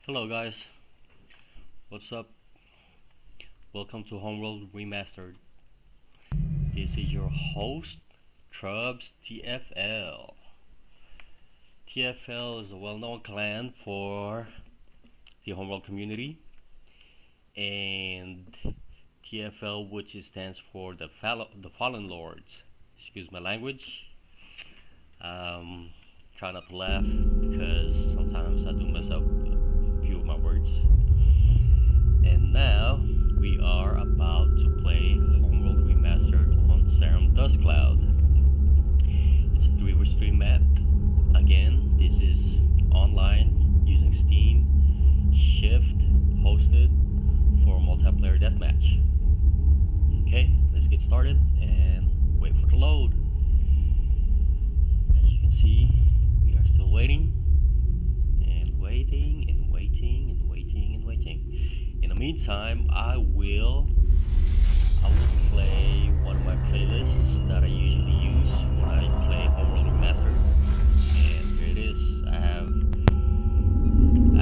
Hello guys, what's up? Welcome to Homeworld Remastered. This is your host, Trubs TFL. TFL is a well-known clan for the Homeworld community, and TFL, which stands for the Fallen Lords. Excuse my language. Try not to laugh because sometimes I do mess up a few of my words. And now we are about to play Homeworld Remastered on Sarum Dust Cloud. It's a 3v3 map. Again, this is online using Steam, Shift, hosted for multiplayer deathmatch. Okay, let's get started and wait for the load. As you can see, we are still waiting and waiting and waiting and waiting and waiting. In the meantime, I will play one of my playlists that I usually use when I play Homeworld Remastered. And here it is. I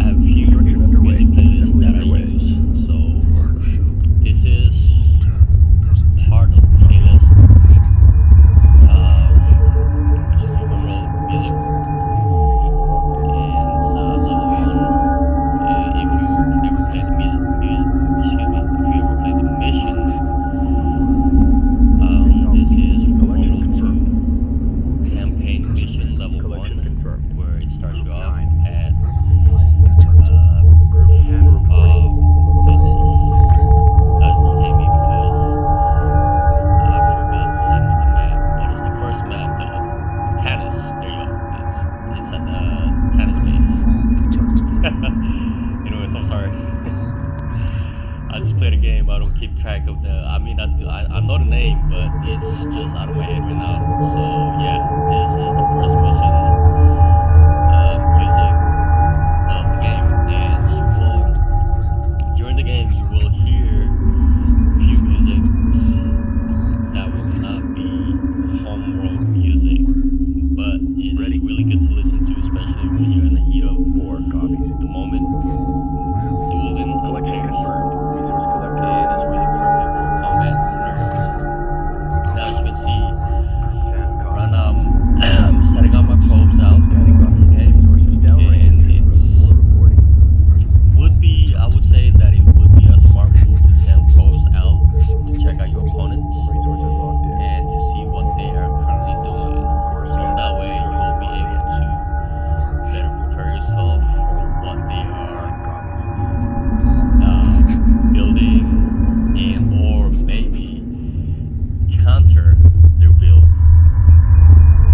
have a few music playlists that I use. So this is part of the playlist, which is Homeworld music. And it's level 1. If you ever played the if you ever played the mission, this is from Homeworld 2 campaign mission level 1, where it starts you off at guys, don't hate me because I forgot the name of the map, but it's the first map though. Tanis, there you go. It's at the Tanis base. Anyways, I'm sorry. I just play the game. I don't keep track of I know the name, but it's just out of my head right now. So yeah, this is the first mission music of the game, and during the game you will hear a few musics that will not be Homeworld music, but it is really good to listen to, especially when you're in the heat of the moment, dueling other players. And it's really perfect for combat scenarios. Now, as you can see, right now I'm setting up my probes out, okay? And I would say that it would be a smart move to send probes out to check out your opponents and to see what they are currently doing. So that way you'll be able to better prepare yourself for what they are building, and or maybe counter their build.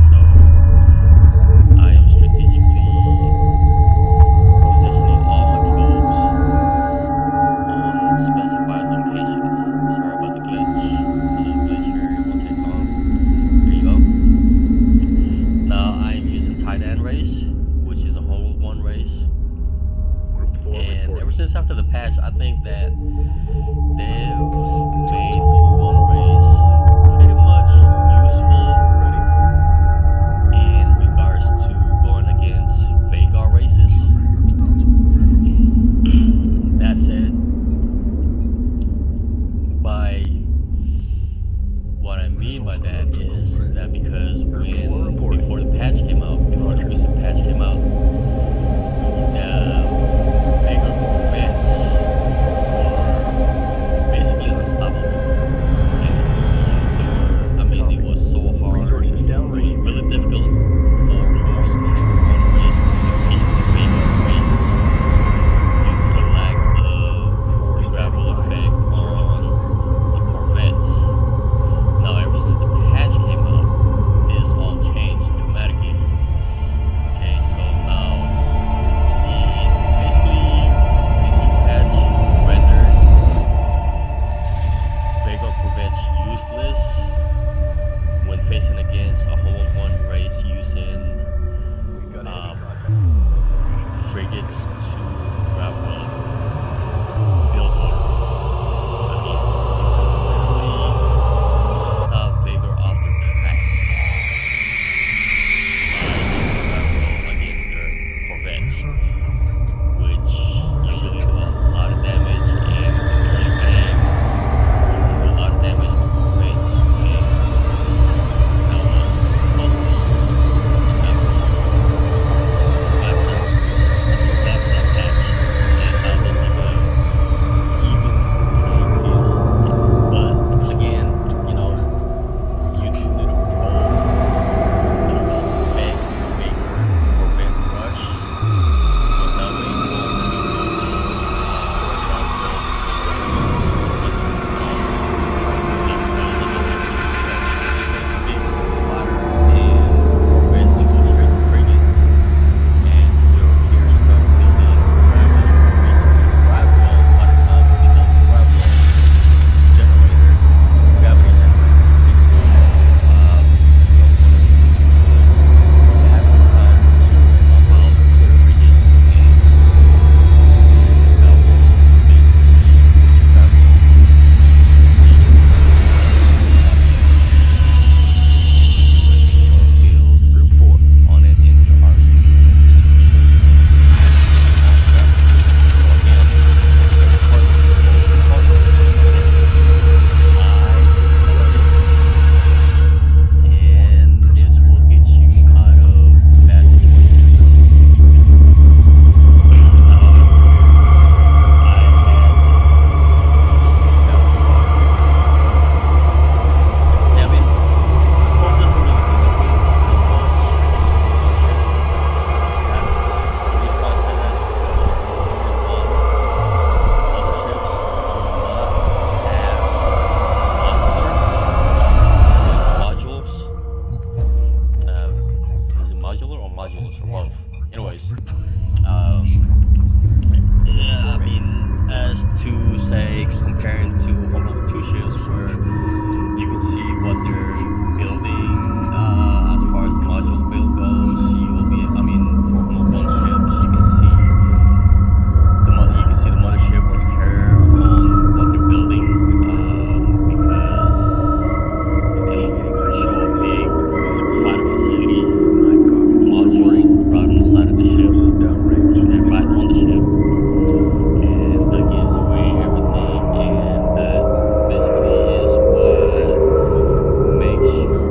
So I am strategically positioning all my probes on specified locations. Sorry about the glitch. It's a little glitch here. It won't take long. There you go. Now I am using Titan race, which is a Homeworld 1 race. And ever since after the patch, I think that they've made Homeworld 1 race pretty much useful in regards to going against Vagar races. That said, what I mean by that is that because before the patch came out, before the recent patch came out, the Vagar corvettes were basically unstoppable. And it was so hard. It was really difficult for one race to compete with Vagar race due to the lack of the gravel effect on the corvettes. Now, ever since the patch came out, this all changed dramatically. Okay, so now basically this new patch rendered Vagar corvettes useless when facing against a Homeworld 1 race using frigates to gravel build order. Stop Vagar off the track by gravel against their corvettes, which modules or both. Anyways, yeah, I mean, as to say, comparing to Homeworld 2 ships, where you can see what they're building as far as the module build goes. You will be, I mean, for Homeworld 1 ships, you can see the mothership or the carrier on what they're building, because it'll show a big fighter facility module right on the side of the ship, okay, right on the ship, and that gives away everything, and that basically is what makes your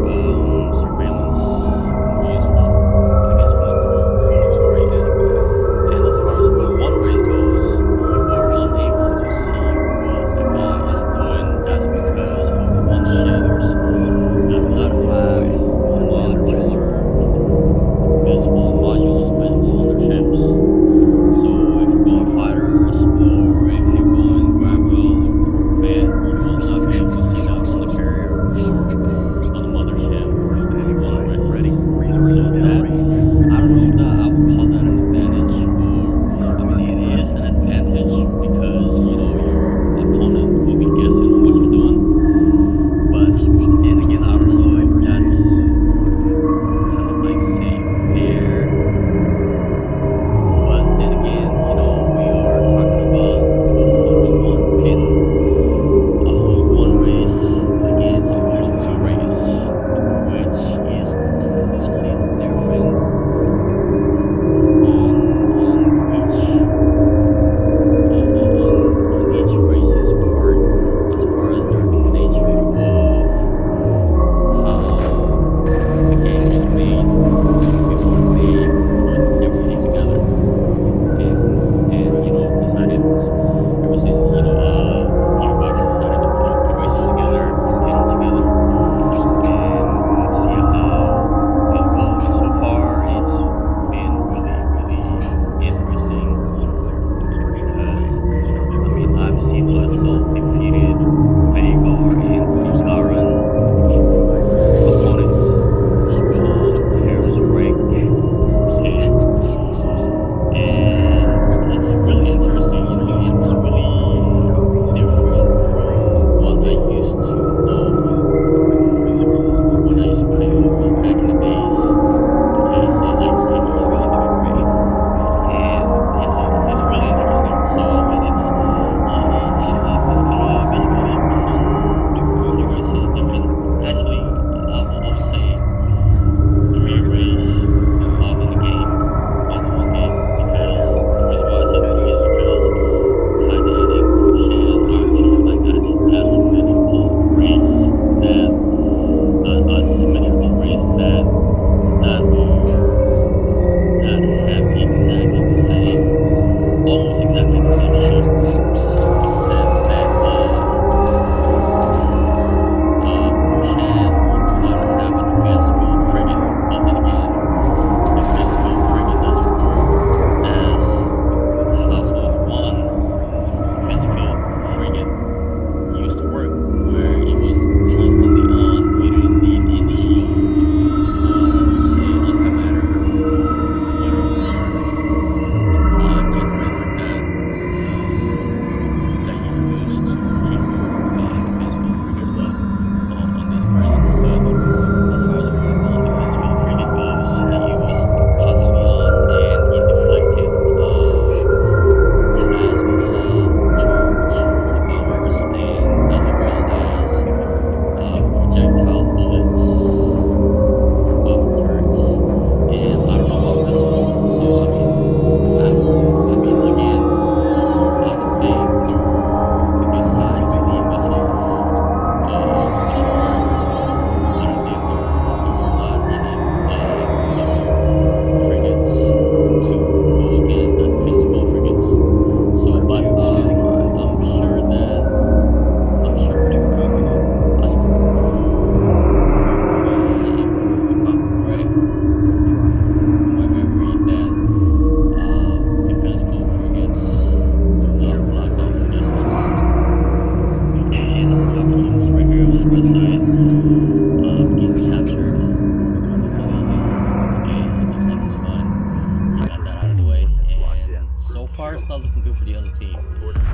far it's not looking good for the other team.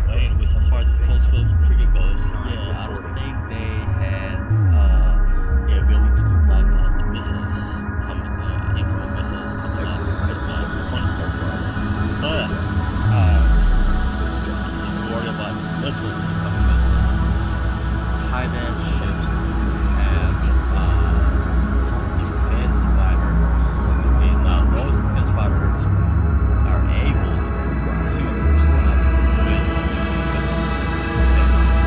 But anyways, as far as the close field cricket goes, yeah, I don't think they had the ability to do like the missiles coming, incoming missiles coming off opponents. But if you worry about missiles, incoming missiles, Thailand ships do have some defense fighters. Okay, now those defense fighters are able to stop with some incoming missiles. Okay.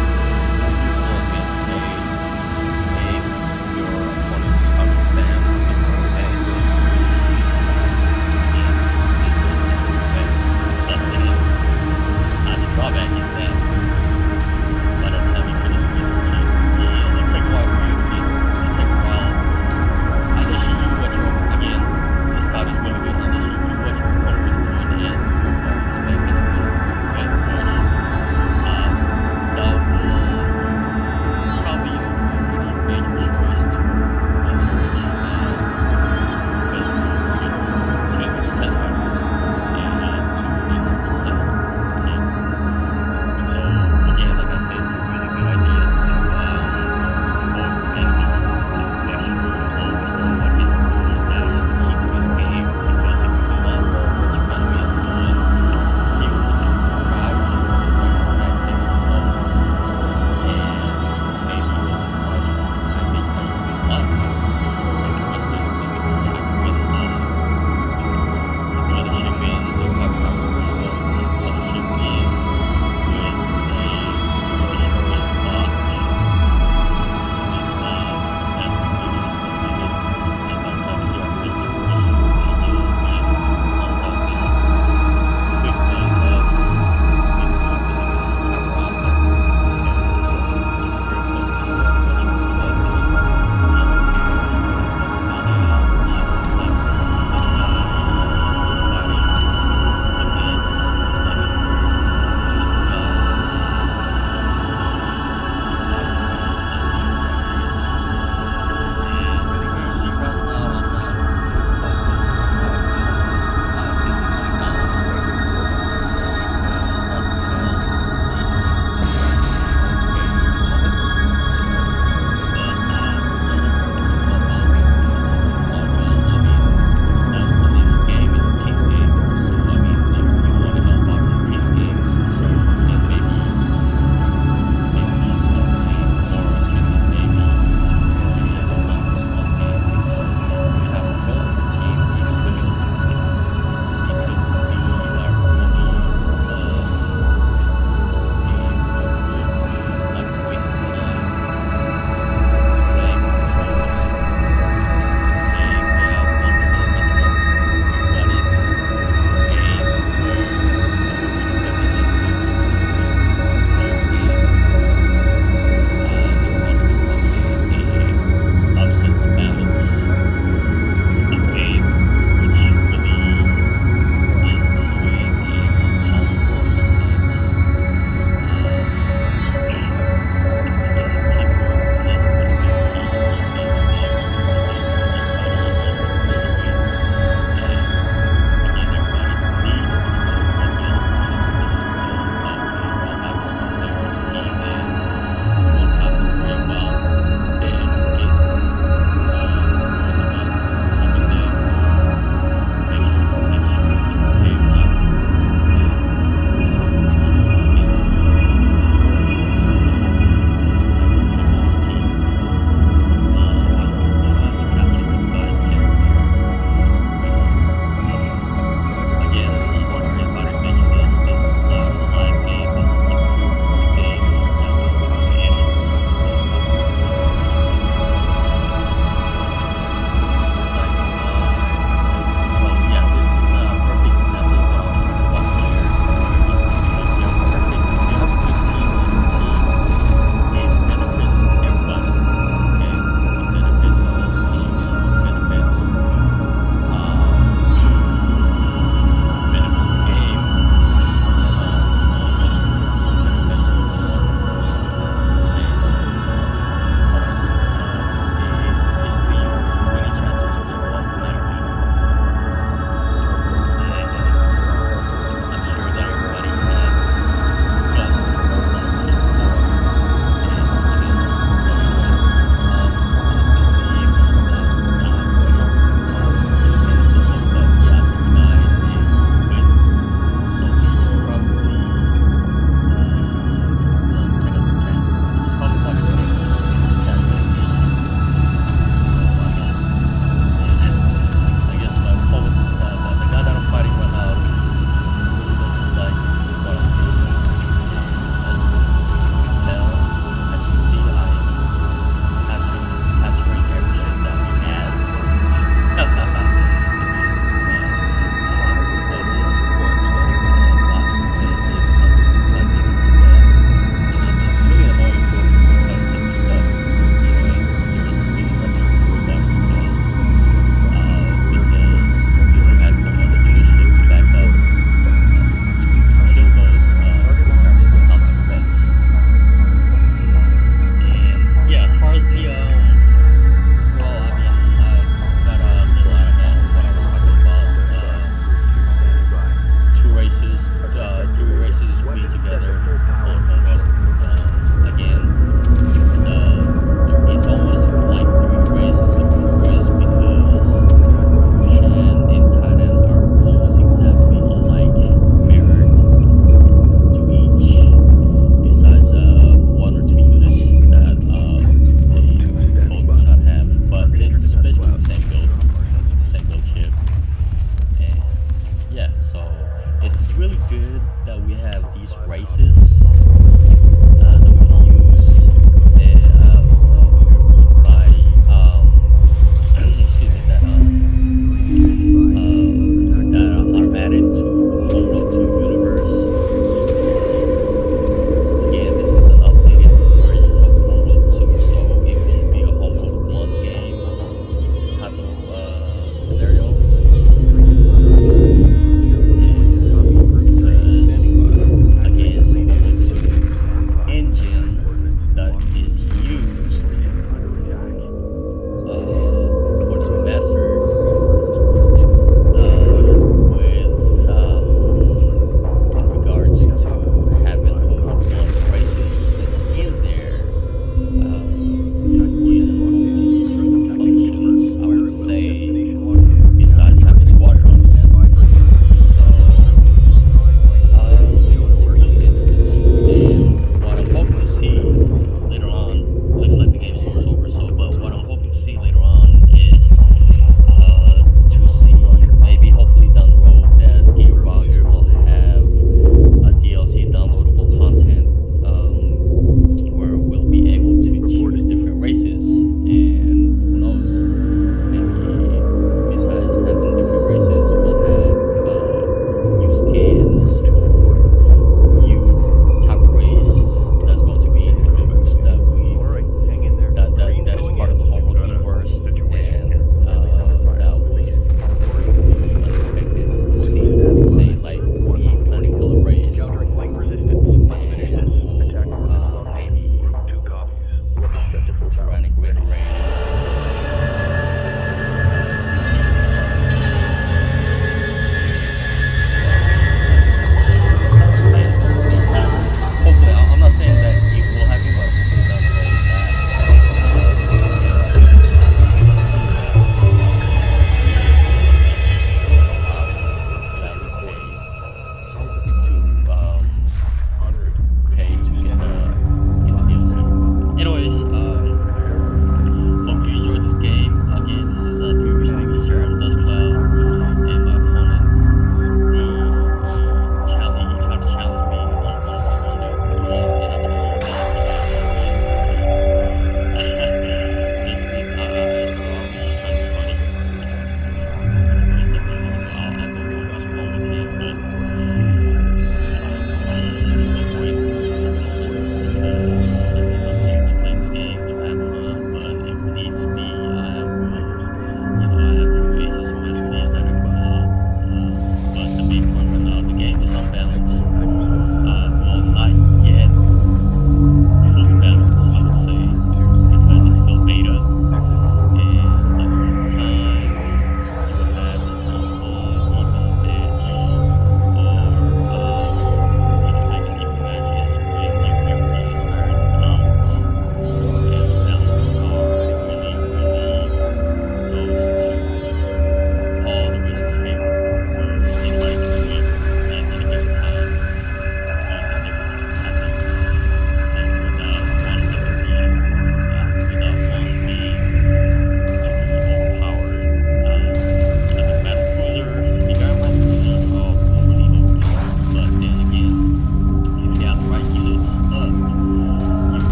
really good that we have these races